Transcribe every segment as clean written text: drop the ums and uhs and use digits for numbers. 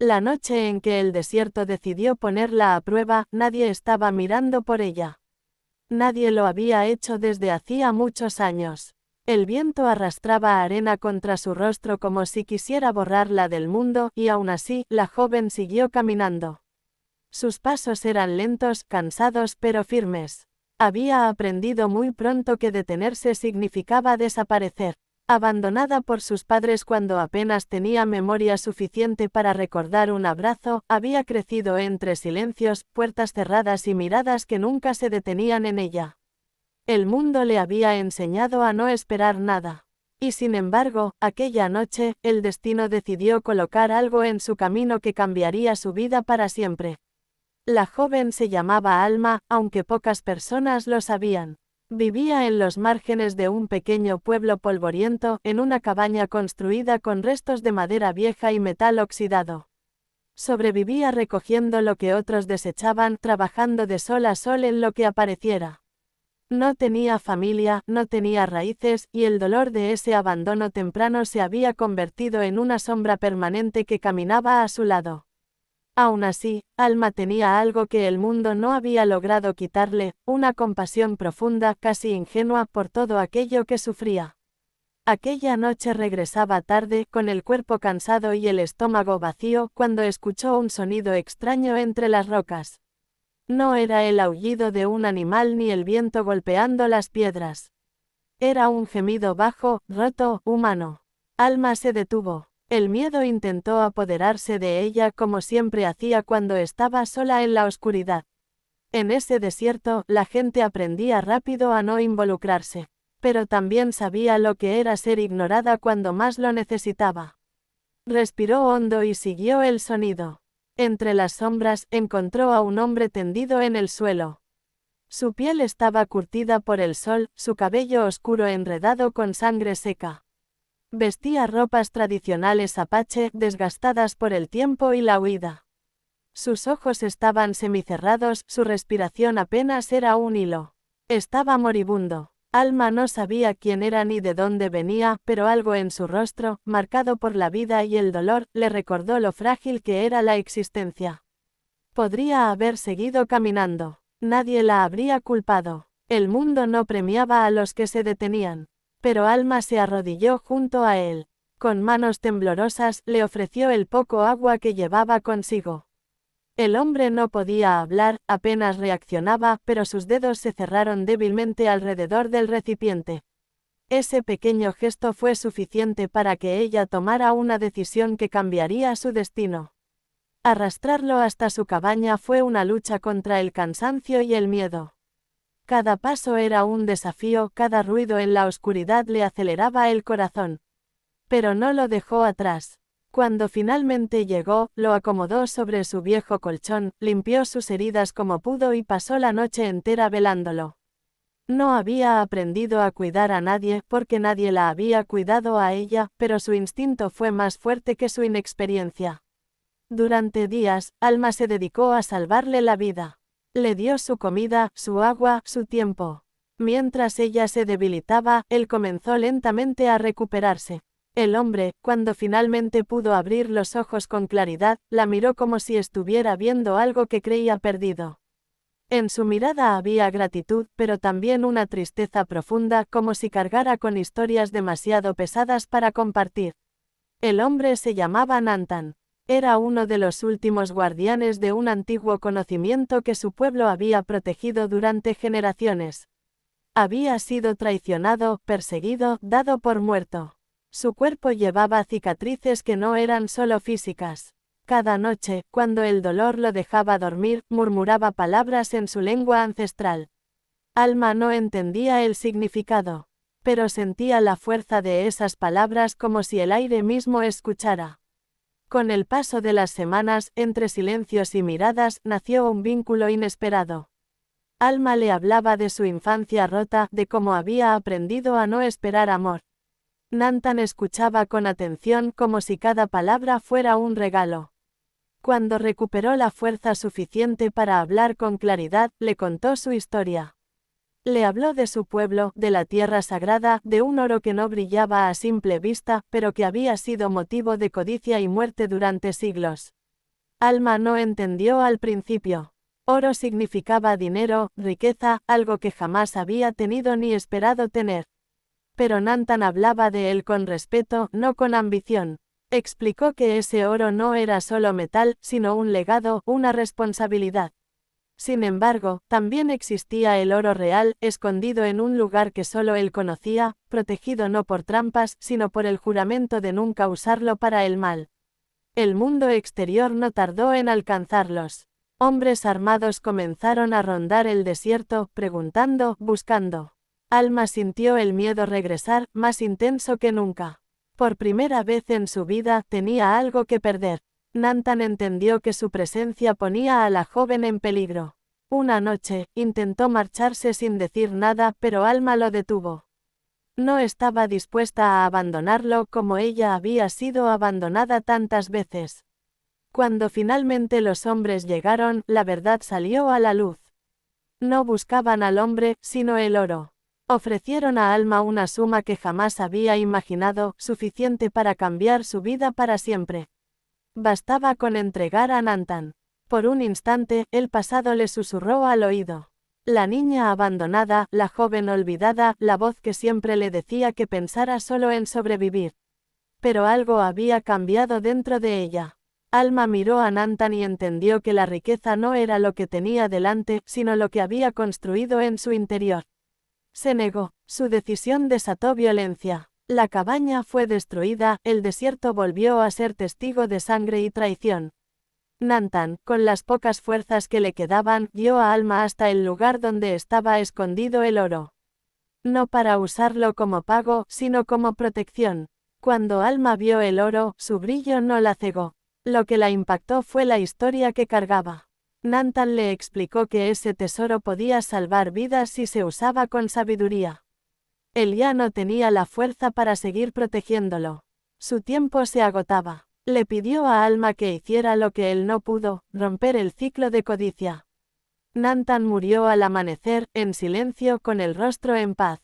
La noche en que el desierto decidió ponerla a prueba, nadie estaba mirando por ella. Nadie lo había hecho desde hacía muchos años. El viento arrastraba arena contra su rostro como si quisiera borrarla del mundo, y aún así, la joven siguió caminando. Sus pasos eran lentos, cansados pero firmes. Había aprendido muy pronto que detenerse significaba desaparecer. Abandonada por sus padres cuando apenas tenía memoria suficiente para recordar un abrazo, había crecido entre silencios, puertas cerradas y miradas que nunca se detenían en ella. El mundo le había enseñado a no esperar nada. Y sin embargo, aquella noche, el destino decidió colocar algo en su camino que cambiaría su vida para siempre. La joven se llamaba Alma, aunque pocas personas lo sabían. Vivía en los márgenes de un pequeño pueblo polvoriento, en una cabaña construida con restos de madera vieja y metal oxidado. Sobrevivía recogiendo lo que otros desechaban, trabajando de sol a sol en lo que apareciera. No tenía familia, no tenía raíces, y el dolor de ese abandono temprano se había convertido en una sombra permanente que caminaba a su lado. Aún así, Alma tenía algo que el mundo no había logrado quitarle, una compasión profunda, casi ingenua, por todo aquello que sufría. Aquella noche regresaba tarde, con el cuerpo cansado y el estómago vacío, cuando escuchó un sonido extraño entre las rocas. No era el aullido de un animal ni el viento golpeando las piedras. Era un gemido bajo, roto, humano. Alma se detuvo. El miedo intentó apoderarse de ella como siempre hacía cuando estaba sola en la oscuridad. En ese desierto, la gente aprendía rápido a no involucrarse, pero también sabía lo que era ser ignorada cuando más lo necesitaba. Respiró hondo y siguió el sonido. Entre las sombras, encontró a un hombre tendido en el suelo. Su piel estaba curtida por el sol, su cabello oscuro enredado con sangre seca. Vestía ropas tradicionales apache, desgastadas por el tiempo y la huida. Sus ojos estaban semicerrados, su respiración apenas era un hilo. Estaba moribundo. Alma no sabía quién era ni de dónde venía, pero algo en su rostro, marcado por la vida y el dolor, le recordó lo frágil que era la existencia. Podría haber seguido caminando. Nadie la habría culpado. El mundo no premiaba a los que se detenían. Pero Alma se arrodilló junto a él. Con manos temblorosas, le ofreció el poco agua que llevaba consigo. El hombre no podía hablar, apenas reaccionaba, pero sus dedos se cerraron débilmente alrededor del recipiente. Ese pequeño gesto fue suficiente para que ella tomara una decisión que cambiaría su destino. Arrastrarlo hasta su cabaña fue una lucha contra el cansancio y el miedo. Cada paso era un desafío, cada ruido en la oscuridad le aceleraba el corazón. Pero no lo dejó atrás. Cuando finalmente llegó, lo acomodó sobre su viejo colchón, limpió sus heridas como pudo y pasó la noche entera velándolo. No había aprendido a cuidar a nadie porque nadie la había cuidado a ella, pero su instinto fue más fuerte que su inexperiencia. Durante días, Alma se dedicó a salvarle la vida. Le dio su comida, su agua, su tiempo. Mientras ella se debilitaba, él comenzó lentamente a recuperarse. El hombre, cuando finalmente pudo abrir los ojos con claridad, la miró como si estuviera viendo algo que creía perdido. En su mirada había gratitud, pero también una tristeza profunda, como si cargara con historias demasiado pesadas para compartir. El hombre se llamaba Nantan. Era uno de los últimos guardianes de un antiguo conocimiento que su pueblo había protegido durante generaciones. Había sido traicionado, perseguido, dado por muerto. Su cuerpo llevaba cicatrices que no eran solo físicas. Cada noche, cuando el dolor lo dejaba dormir, murmuraba palabras en su lengua ancestral. Alma no entendía el significado, pero sentía la fuerza de esas palabras como si el aire mismo escuchara. Con el paso de las semanas, entre silencios y miradas, nació un vínculo inesperado. Alma le hablaba de su infancia rota, de cómo había aprendido a no esperar amor. Nantan escuchaba con atención como si cada palabra fuera un regalo. Cuando recuperó la fuerza suficiente para hablar con claridad, le contó su historia. Le habló de su pueblo, de la tierra sagrada, de un oro que no brillaba a simple vista, pero que había sido motivo de codicia y muerte durante siglos. Alma no entendió al principio. Oro significaba dinero, riqueza, algo que jamás había tenido ni esperado tener. Pero Nantan hablaba de él con respeto, no con ambición. Explicó que ese oro no era solo metal, sino un legado, una responsabilidad. Sin embargo, también existía el oro real, escondido en un lugar que solo él conocía, protegido no por trampas, sino por el juramento de nunca usarlo para el mal. El mundo exterior no tardó en alcanzarlos. Hombres armados comenzaron a rondar el desierto, preguntando, buscando. Alma sintió el miedo regresar, más intenso que nunca. Por primera vez en su vida tenía algo que perder. Nantan entendió que su presencia ponía a la joven en peligro. Una noche, intentó marcharse sin decir nada, pero Alma lo detuvo. No estaba dispuesta a abandonarlo como ella había sido abandonada tantas veces. Cuando finalmente los hombres llegaron, la verdad salió a la luz. No buscaban al hombre, sino el oro. Ofrecieron a Alma una suma que jamás había imaginado, suficiente para cambiar su vida para siempre. Bastaba con entregar a Nantan. Por un instante, el pasado le susurró al oído. La niña abandonada, la joven olvidada, la voz que siempre le decía que pensara solo en sobrevivir. Pero algo había cambiado dentro de ella. Alma miró a Nantan y entendió que la riqueza no era lo que tenía delante, sino lo que había construido en su interior. Se negó. Su decisión desató violencia. La cabaña fue destruida, el desierto volvió a ser testigo de sangre y traición. Nantan, con las pocas fuerzas que le quedaban, guió a Alma hasta el lugar donde estaba escondido el oro. No para usarlo como pago, sino como protección. Cuando Alma vio el oro, su brillo no la cegó. Lo que la impactó fue la historia que cargaba. Nantan le explicó que ese tesoro podía salvar vidas si se usaba con sabiduría. Él ya no tenía la fuerza para seguir protegiéndolo. Su tiempo se agotaba. Le pidió a Alma que hiciera lo que él no pudo, romper el ciclo de codicia. Nantan murió al amanecer, en silencio, con el rostro en paz.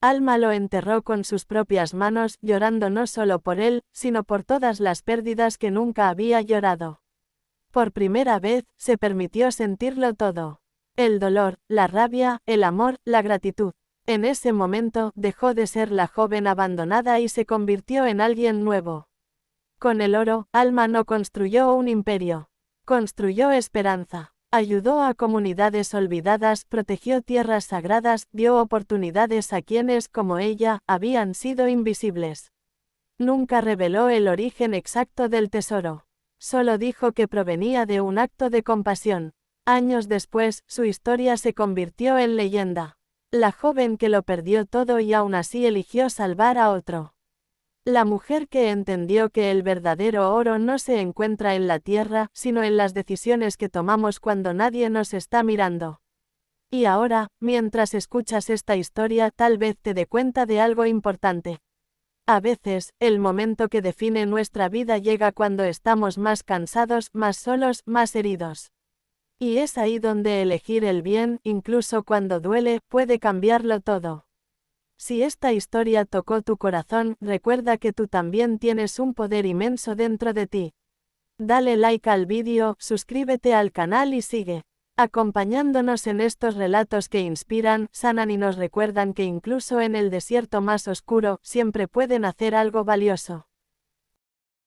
Alma lo enterró con sus propias manos, llorando no solo por él, sino por todas las pérdidas que nunca había llorado. Por primera vez, se permitió sentirlo todo. El dolor, la rabia, el amor, la gratitud. En ese momento, dejó de ser la joven abandonada y se convirtió en alguien nuevo. Con el oro, Alma no construyó un imperio. Construyó esperanza. Ayudó a comunidades olvidadas, protegió tierras sagradas, dio oportunidades a quienes, como ella, habían sido invisibles. Nunca reveló el origen exacto del tesoro. Solo dijo que provenía de un acto de compasión. Años después, su historia se convirtió en leyenda. La joven que lo perdió todo y aún así eligió salvar a otro. La mujer que entendió que el verdadero oro no se encuentra en la tierra, sino en las decisiones que tomamos cuando nadie nos está mirando. Y ahora, mientras escuchas esta historia, tal vez te dé cuenta de algo importante. A veces, el momento que define nuestra vida llega cuando estamos más cansados, más solos, más heridos. Y es ahí donde elegir el bien, incluso cuando duele, puede cambiarlo todo. Si esta historia tocó tu corazón, recuerda que tú también tienes un poder inmenso dentro de ti. Dale like al vídeo, suscríbete al canal y sigue acompañándonos en estos relatos que inspiran, sanan y nos recuerdan que incluso en el desierto más oscuro, siempre pueden hacer algo valioso.